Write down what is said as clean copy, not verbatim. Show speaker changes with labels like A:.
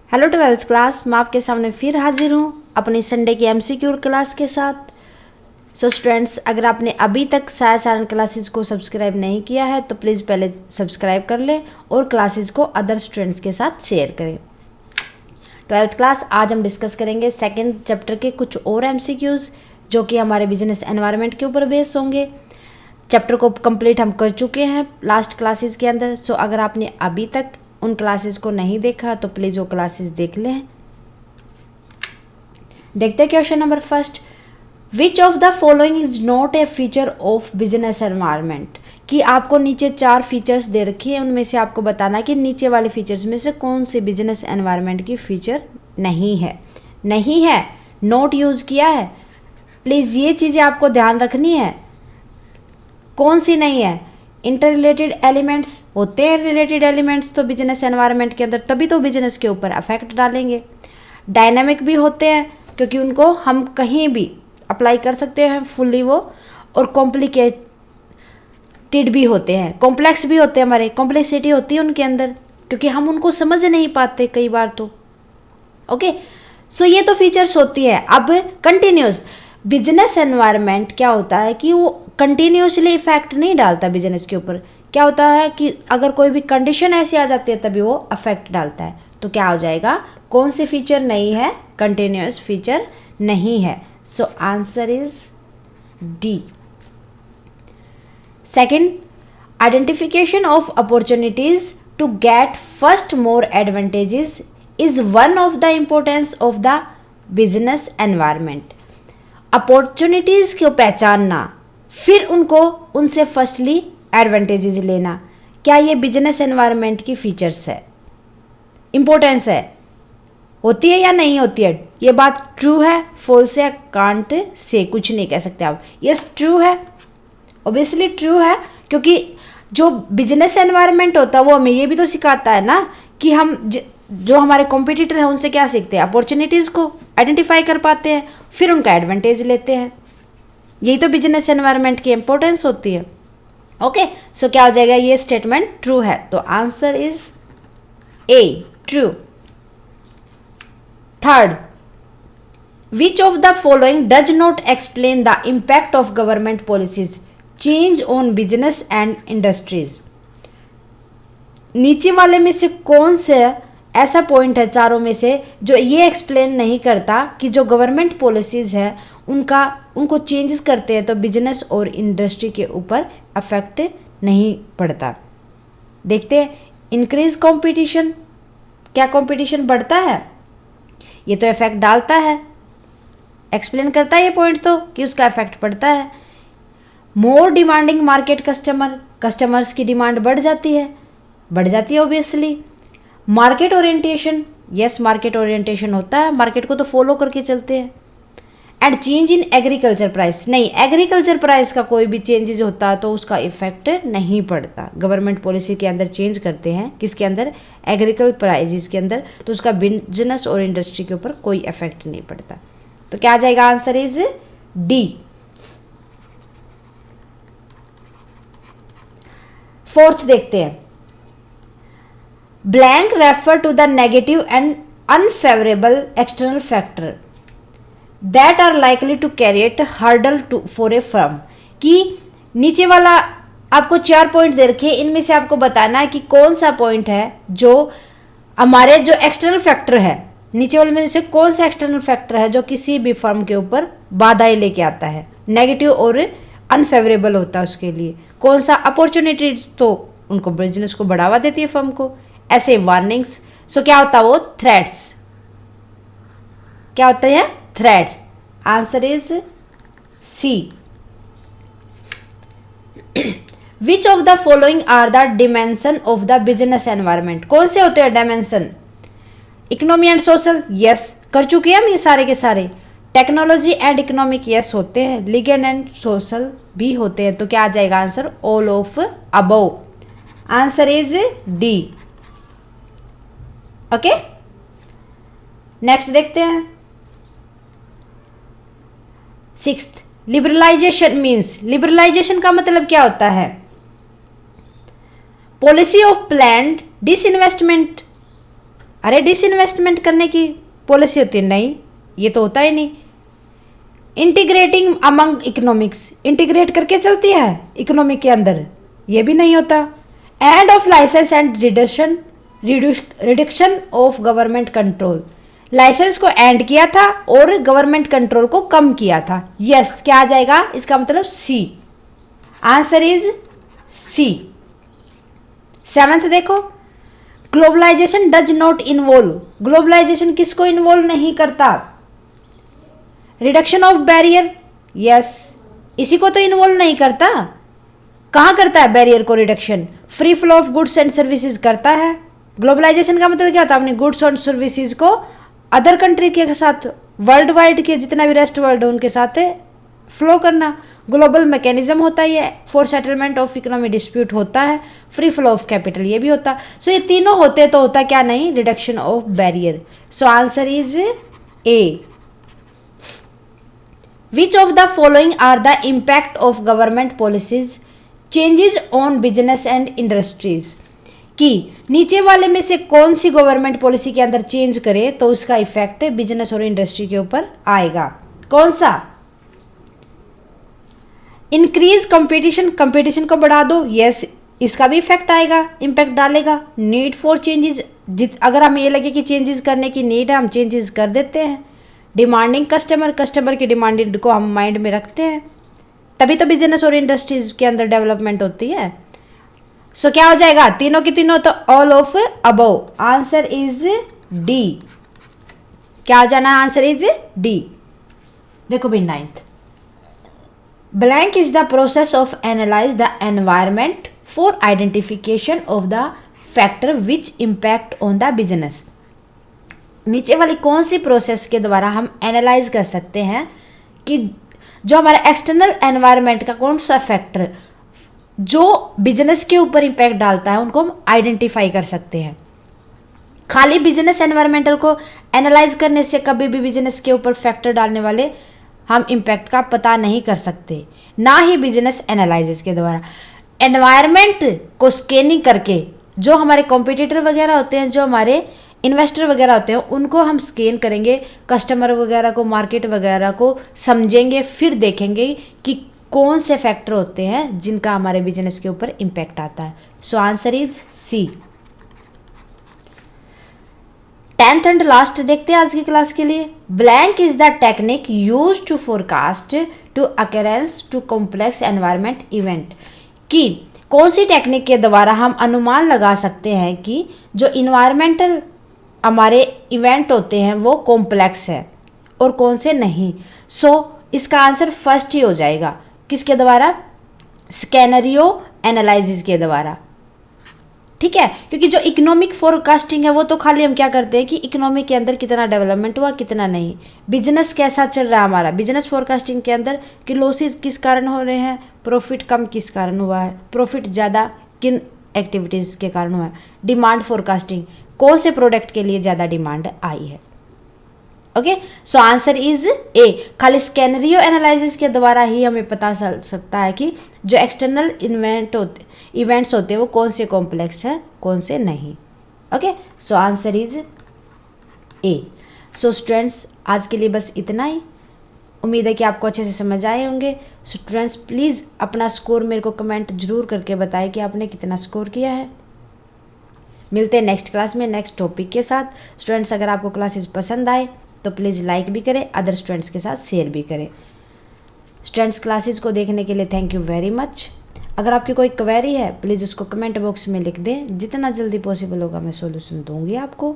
A: Hello twelfth class, मैं आपके सामने फिर हाजिर हूँ अपनी संडे की एमसीक्यू क्लास के साथ। सो स्टूडेंट्स, अगर आपने अभी तक साया सारण क्लासेस को सब्सक्राइब नहीं किया है तो प्लीज़ पहले सब्सक्राइब कर लें और क्लासेस को अदर स्टूडेंट्स के साथ शेयर करें। ट्वेल्थ क्लास, आज हम डिस्कस करेंगे सेकेंड चैप्टर के कुछ और एमसीक्यूज़ जो कि हमारे बिजनेस एनवायरनमेंट के ऊपर बेस होंगे। चैप्टर को कंप्लीट हम कर चुके हैं लास्ट क्लासेस के अंदर। सो अगर आपने अभी तक उन क्लासेस को नहीं देखा तो प्लीज़ वो क्लासेस देख लें। देखते हैं question number first, which of the following is not a feature of business environment. कि आपको नीचे 4 फीचर्स दे रखी है, उनमें से आपको बताना कि नीचे वाले फीचर्स में से कौन से बिजनेस एनवायरनमेंट की फीचर नहीं है, नोट यूज़ किया है। प्लीज़ ये चीज़ें आपको ध्यान रखनी है। कौन सी नहीं है? इंटर रिलेटेड एलिमेंट्स होते हैं, रिलेटेड एलिमेंट्स तो बिजनेस एनवायरनमेंट के अंदर, तभी तो बिजनेस के ऊपर अफेक्ट डालेंगे। डायनामिक भी होते हैं क्योंकि उनको हम कहीं भी अप्लाई कर सकते हैं फुल्ली वो, और कॉम्प्लिकेटेड भी होते हैं, कॉम्प्लेक्स भी होते हैं, हमारे कॉम्प्लेक्सिटी होती है उनके अंदर क्योंकि हम उनको समझ नहीं पाते कई बार तो। ओके, सो ये तो फीचर्स होती है। अब कंटिन्यूस बिजनेस एनवायरनमेंट क्या होता है कि वो कंटिन्यूसली इफेक्ट नहीं डालता बिजनेस के ऊपर। क्या होता है कि अगर कोई भी कंडीशन ऐसी आ जाती है तभी वो अफेक्ट डालता है। तो क्या हो जाएगा? कौन सी फीचर नहीं है? कंटिन्यूस फीचर नहीं है। सो answer is D. Second, identification of opportunities to get first more advantages is one of the importance of the business environment. Opportunities को पहचानना, फिर उनसे फर्स्टली एडवांटेजेस लेना, क्या ये बिजनेस एनवायरनमेंट की फीचर्स है, इंपॉर्टेंस है, होती है या नहीं होती है? ये बात ट्रू है, फॉल्स है, कांट से कुछ नहीं कह सकते आप। यस, ट्रू है, ऑब्वियसली ट्रू है, क्योंकि जो बिजनेस एनवायरनमेंट होता है वो हमें ये भी तो सिखाता है ना कि हम जो हमारे कॉम्पिटिटर हैं उनसे क्या सीखते हैं? अपॉर्चुनिटीज़ को आइडेंटिफाई कर पाते हैं, फिर उनका एडवांटेज लेते हैं। यही तो बिजनेस एनवायरनमेंट की इंपॉर्टेंस होती है। ओके, सो क्या हो जाएगा? ये स्टेटमेंट ट्रू है, तो answer is a, true. Third, which of the following does not explain the impact of government policies change on business and industries. नीचे वाले में से कौन से ऐसा पॉइंट है चारों में से जो ये एक्सप्लेन नहीं करता कि जो गवर्नमेंट पॉलिसीज़ है उनको चेंजेस करते हैं तो बिजनेस और इंडस्ट्री के ऊपर अफेक्ट नहीं पड़ता? देखते हैं। इंक्रीज कंपटीशन, क्या कंपटीशन बढ़ता है? ये तो इफेक्ट डालता है, एक्सप्लेन करता है ये पॉइंट तो कि उसका इफेक्ट पड़ता है। मोर डिमांडिंग मार्केट कस्टमर्स की डिमांड बढ़ जाती है obviously. Market orientation, yes market orientation होता है, मार्केट को तो फॉलो करके चलते हैं। And change in agriculture price, नहीं, एग्रीकल्चर प्राइस का कोई भी चेंजेस होता है तो उसका इफेक्ट नहीं पड़ता। गवर्नमेंट पॉलिसी के अंदर चेंज करते हैं, किसके अंदर? एग्रीकल्चर प्राइजेस के अंदर, तो उसका बिजनेस और इंडस्ट्री के ऊपर कोई इफेक्ट नहीं पड़ता। तो क्या आ जाएगा? Answer is D. फोर्थ देखते हैं। Blank refer to the negative and unfavourable external factor that are likely to create hurdle to for a firm. कि नीचे वाला आपको 4 पॉइंट दे रखे, इनमें से आपको बताना है कि कौन सा पॉइंट है जो हमारे जो एक्सटर्नल फैक्टर है, नीचे वाले में से कौन सा एक्सटर्नल फैक्टर है जो किसी भी फर्म के ऊपर बाधाएं लेके आता है, नेगेटिव और अनफेवरेबल होता है उसके लिए। कौन सा? अपॉर्चुनिटीज तो उनको बिजनेस को बढ़ावा देती है फर्म को, ऐसे वार्निंग्स। सो क्या होता है वो? थ्रेट्स। क्या होता है? Threats. Answer is C. Which of the following are the dimension of the business environment? कौन से होते हैं dimension? Economy and social, yes कर चुके हैं हम ये सारे के सारे। टेक्नोलॉजी एंड इकोनॉमिक, यस होते हैं। लीगल एंड सोशल भी होते हैं। तो क्या आ जाएगा answer? All of above. Answer is D. Okay, next देखते हैं। सिक्स्थ, लिबरलाइजेशन मीन्स, लिबरलाइजेशन का मतलब क्या होता है? पॉलिसी ऑफ प्लैंड डिसइन्वेस्टमेंट अरे डिसइन्वेस्टमेंट करने की पॉलिसी होती है, नहीं ये तो होता ही नहीं। इंटीग्रेटिंग अमंग इकोनॉमिक्स, इंटीग्रेट करके चलती है इकोनॉमिक के अंदर, ये भी नहीं होता। End of licence and reduction of government control, licence को एंड किया था और गवर्नमेंट कंट्रोल को कम किया था। यस, क्या आ जाएगा इसका मतलब सी, आंसर इज सी। 7th देखो, globalisation does not involve, globalisation किसको इन्वॉल्व नहीं करता? रिडक्शन ऑफ बैरियर, यस इसी को तो इन्वॉल्व नहीं करता। कहाँ करता है बैरियर को reduction? Free flow of goods and services करता है। ग्लोबलाइजेशन का मतलब क्या होता है? अपनी गुड्स और सर्विसेज को अदर कंट्री के साथ, वर्ल्ड वाइड के जितना भी रेस्ट वर्ल्ड है उनके साथ फ्लो करना। ग्लोबल मैकेनिज्म होता है ये for settlement of economic dispute होता है। फ्री फ्लो ऑफ कैपिटल ये भी होता है। सो ये तीनों होते तो होता क्या नहीं? Reduction of barrier. So answer is a. Which of the following are the impact of government policies changes on business and industries? कि नीचे वाले में से कौन सी गवर्नमेंट पॉलिसी के अंदर चेंज करे तो उसका इफेक्ट बिजनेस और इंडस्ट्री के ऊपर आएगा? कौन सा? इंक्रीज कंपटीशन, कंपटीशन को बढ़ा दो, यस इसका भी इफेक्ट आएगा, इम्पैक्ट डालेगा। नीड फॉर चेंजेस, अगर हमें ये लगे कि चेंजेस करने की नीड है हम चेंजेस कर देते हैं। डिमांडिंग कस्टमर, कस्टमर की डिमांड को हम माइंड में रखते हैं, तभी तो बिजनेस और इंडस्ट्रीज के अंदर डेवलपमेंट होती है। सो क्या हो जाएगा? तीनों की तीनों तो all of above. Answer is D. क्या हो जाना? Answer is D. देखो भाई 9th, blank is the process of analyse the environment for identification of the factor which impact on the business. नीचे वाली कौन सी प्रोसेस के द्वारा हम एनालाइज कर सकते हैं कि जो हमारे एक्सटर्नल एनवायरनमेंट का कौन सा फैक्टर जो बिजनेस के ऊपर इम्पैक्ट डालता है उनको हम आइडेंटिफाई कर सकते हैं। खाली बिजनेस एनवायरमेंटल को एनालाइज करने से कभी भी बिजनेस के ऊपर फैक्टर डालने वाले हम इम्पैक्ट का पता नहीं कर सकते, ना ही बिजनेस एनालिसिस के द्वारा। एनवायरमेंट को स्कैनिंग करके जो हमारे कॉम्पिटिटर वगैरह होते हैं, जो हमारे इन्वेस्टर वगैरह होते हैं, उनको हम स्कैन करेंगे, कस्टमर वगैरह को, मार्केट वगैरह को समझेंगे, फिर देखेंगे कि कौन से फैक्टर होते हैं जिनका हमारे बिजनेस के ऊपर इम्पैक्ट आता है। सो answer is C. 10th and last देखते हैं आज की क्लास के लिए। Blank is the technique use to forecast to occurrence to complex environment event. कि कौन सी टेक्निक के द्वारा हम अनुमान लगा सकते हैं कि जो इन्वायरमेंटल हमारे इवेंट होते हैं वो कॉम्प्लेक्स है और कौन से नहीं। सो इसका आंसर फर्स्ट ही हो जाएगा। किसके द्वारा? स्कैनरियो एनालिसिस के द्वारा। ठीक है, क्योंकि जो इकोनॉमिक फोरकास्टिंग है वो तो खाली हम क्या करते हैं कि इकोनॉमी के अंदर कितना डेवलपमेंट हुआ कितना नहीं, बिजनेस कैसा चल रहा है हमारा। बिजनेस फोरकास्टिंग के अंदर कि लॉसेस किस कारण हो रहे हैं, प्रॉफिट कम किस कारण हुआ है, प्रॉफिट ज़्यादा किन एक्टिविटीज़ के कारण हुआ है। डिमांड फोरकास्टिंग, कौन से प्रोडक्ट के लिए ज़्यादा डिमांड आई है। Okay, so answer is a. खाली स्कैनरियो एनालिसिस के द्वारा ही हमें पता चल सकता है कि जो एक्सटर्नल इवेंट्स होते हैं वो कौन से कॉम्प्लेक्स है कौन से नहीं। Okay, so answer is a. So students आज के लिए बस इतना ही। उम्मीद है कि आपको अच्छे से समझ आए होंगे। स्टूडेंट्स प्लीज़ अपना स्कोर मेरे को कमेंट जरूर करके बताएं कि आपने कितना स्कोर किया है। मिलते हैं नेक्स्ट क्लास में नेक्स्ट टॉपिक के साथ। स्टूडेंट्स अगर आपको क्लासेस पसंद आए तो प्लीज़ लाइक भी करें, अदर स्टूडेंट्स के साथ शेयर भी करें। स्टूडेंट्स क्लासेस को देखने के लिए थैंक यू वेरी मच। अगर आपकी कोई क्वेरी है प्लीज़ उसको कमेंट बॉक्स में लिख दें, जितना जल्दी पॉसिबल होगा मैं सॉल्यूशन दूंगी आपको।